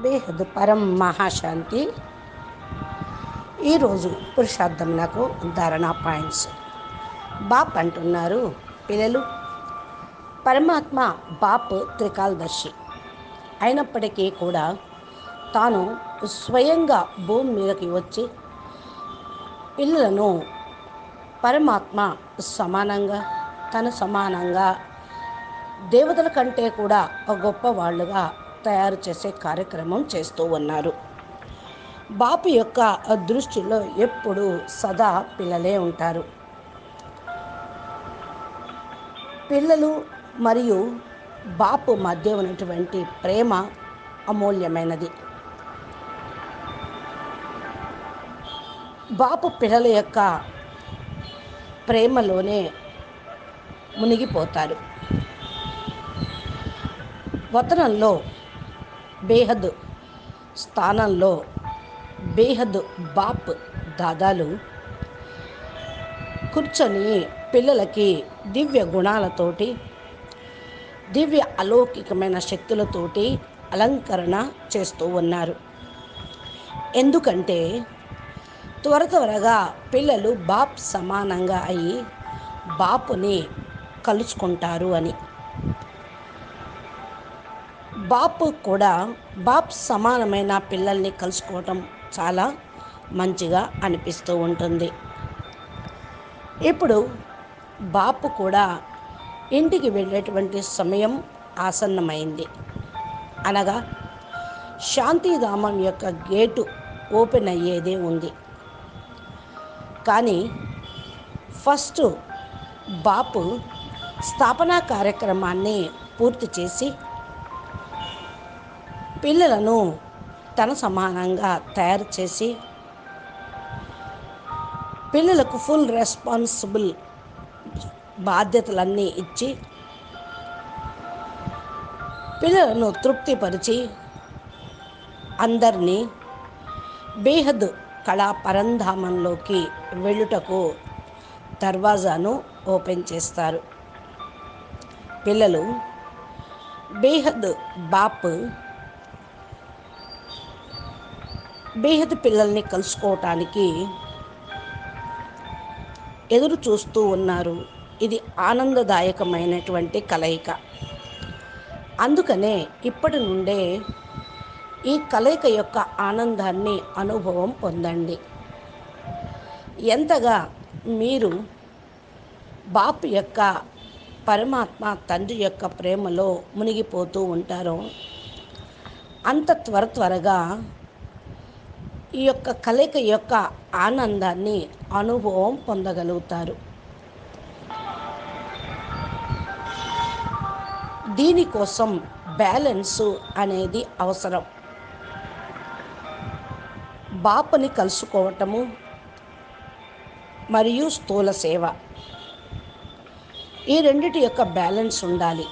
బేహద్ పరం మహాశాంతి. ఈరోజు పురుషార్థమునకు ధారణ పాయింట్స్. బాప్ అంటున్నారు, పిల్లలు, పరమాత్మ బాప్ త్రికాలదర్శి అయినప్పటికీ కూడా తాను స్వయంగా భూమి మీదకి వచ్చి పిల్లలను పరమాత్మ సమానంగా, తన సమానంగా, దేవతల కంటే కూడా గొప్ప వాళ్ళుగా తయారు చేసే కార్యక్రమం చేస్తూ ఉన్నారు. బాపు యొక్క దృష్టిలో ఎప్పుడూ సదా పిల్లలే ఉంటారు. పిల్లలు మరియు బాపు మధ్య ఉన్నటువంటి ప్రేమ అమూల్యమైనది. బాపు పిల్లల యొక్క ప్రేమలోనే మునిగిపోతారు. వతనంలో బేహద్ స్థానంలో బేహద్ బాప్ దాదాలు కూర్చొని పిల్లలకి దివ్య గుణాలతోటి, దివ్య అలౌకికమైన శక్తులతోటి అలంకరణ చేస్తూ ఉన్నారు. ఎందుకంటే త్వరగా పిల్లలు బాప్ సమానంగా అయి బాపుని కలుసుకుంటారు అని. బాపు కూడా బాప్ సమానమైన పిల్లల్ని కలుసుకోవటం చాలా మంచిగా అనిపిస్తూ ఉంటుంది. ఇప్పుడు బాపు కూడా ఇంటికి వెళ్ళేటువంటి సమయం ఆసన్నమైంది. అనగా శాంతిధామం యొక్క గేటు ఓపెన్ అయ్యేదే ఉంది. కానీ ఫస్ట్ బాపు స్థాపనా కార్యక్రమాన్ని పూర్తి చేసి పిల్లలను తన సమానంగా తయారు చేసి పిల్లలకు ఫుల్ రెస్పాన్సిబుల్ బాధ్యతలన్నీ ఇచ్చి పిల్లలను తృప్తిపరిచి అందరినీ బేహద్ కళా పరంధామంలోకి వెళ్ళుటకు దర్వాజాను ఓపెన్ చేస్తారు. పిల్లలు బేహద్ బాప్ బేహద్ పిల్లల్ని కలుసుకోవటానికి ఎదురు చూస్తూ ఉన్నారు. ఇది ఆనందదాయకమైనటువంటి కలయిక. అందుకనే ఇప్పటి నుండే ఈ కలయిక యొక్క ఆనందాన్ని అనుభవం పొందండి. ఎంతగా మీరు బాపు యొక్క పరమాత్మ తండ్రి యొక్క ప్రేమలో మునిగిపోతూ ఉంటారో అంత త్వరగా ఈ యొక్క కలయిక యొక్క ఆనందాన్ని అనుభవం పొందగలుగుతారు. దీనికోసం బ్యాలెన్సు అనేది అవసరం. బాపుని కలుసుకోవటము మరియు స్థూల సేవ, ఈ రెండిటి యొక్క బ్యాలెన్స్ ఉండాలి.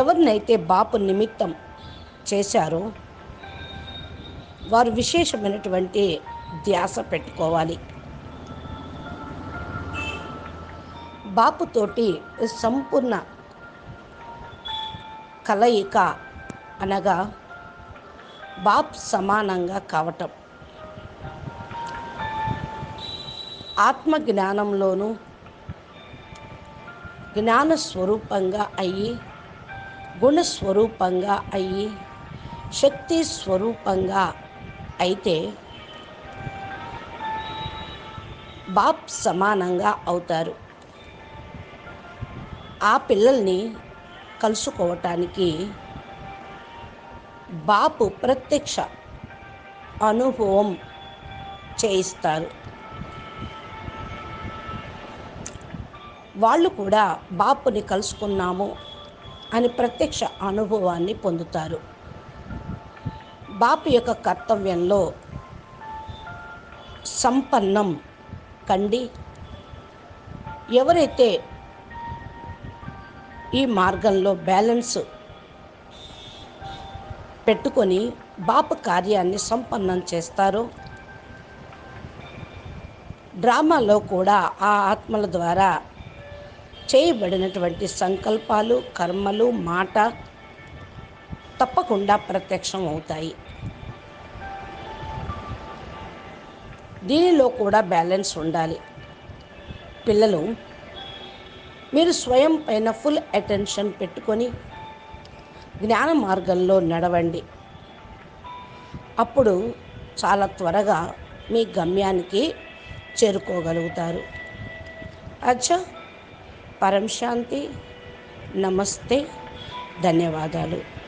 ఎవరినైతే బాపు నిమిత్తం చేశారో వారు విశేషమైనటువంటి ధ్యాస పెట్టుకోవాలి. బాపుతోటి సంపూర్ణ కలయిక అనగా బాప్ సమానంగా కావటం. ఆత్మజ్ఞానంలోనూ జ్ఞానస్వరూపంగా అయ్యి, గుణస్వరూపంగా అయ్యి, శక్తి స్వరూపంగా అయితే బాప్ సమానంగా అవుతారు. ఆ పిల్లల్ని కలుసుకోవటానికి బాపు ప్రత్యక్ష అనుభవం చేయిస్తారు. వాళ్ళు కూడా బాపుని కలుసుకున్నాము అని ప్రత్యక్ష అనుభవాన్ని పొందుతారు. బాపు యొక్క కర్తవ్యంలో సంపన్నం కండి. ఎవరైతే ఈ మార్గంలో బ్యాలెన్స్ పెట్టుకొని బాపు కార్యాన్ని సంపన్నం చేస్తారో డ్రామాలో కూడా ఆ ఆత్మల ద్వారా చేయబడినటువంటి సంకల్పాలు, కర్మలు, మాట తప్పకుండా ప్రత్యక్షం అవుతాయి. దీనిలో కూడా బ్యాలెన్స్ ఉండాలి. పిల్లలు, మీరు స్వయం పైన ఫుల్ అటెన్షన్ పెట్టుకొని జ్ఞాన మార్గంలో నడవండి. అప్పుడు చాలా త్వరగా మీ గమ్యానికి చేరుకోగలుగుతారు. అచ్చా, పరం శాంతి. నమస్తే, ధన్యవాదాలు.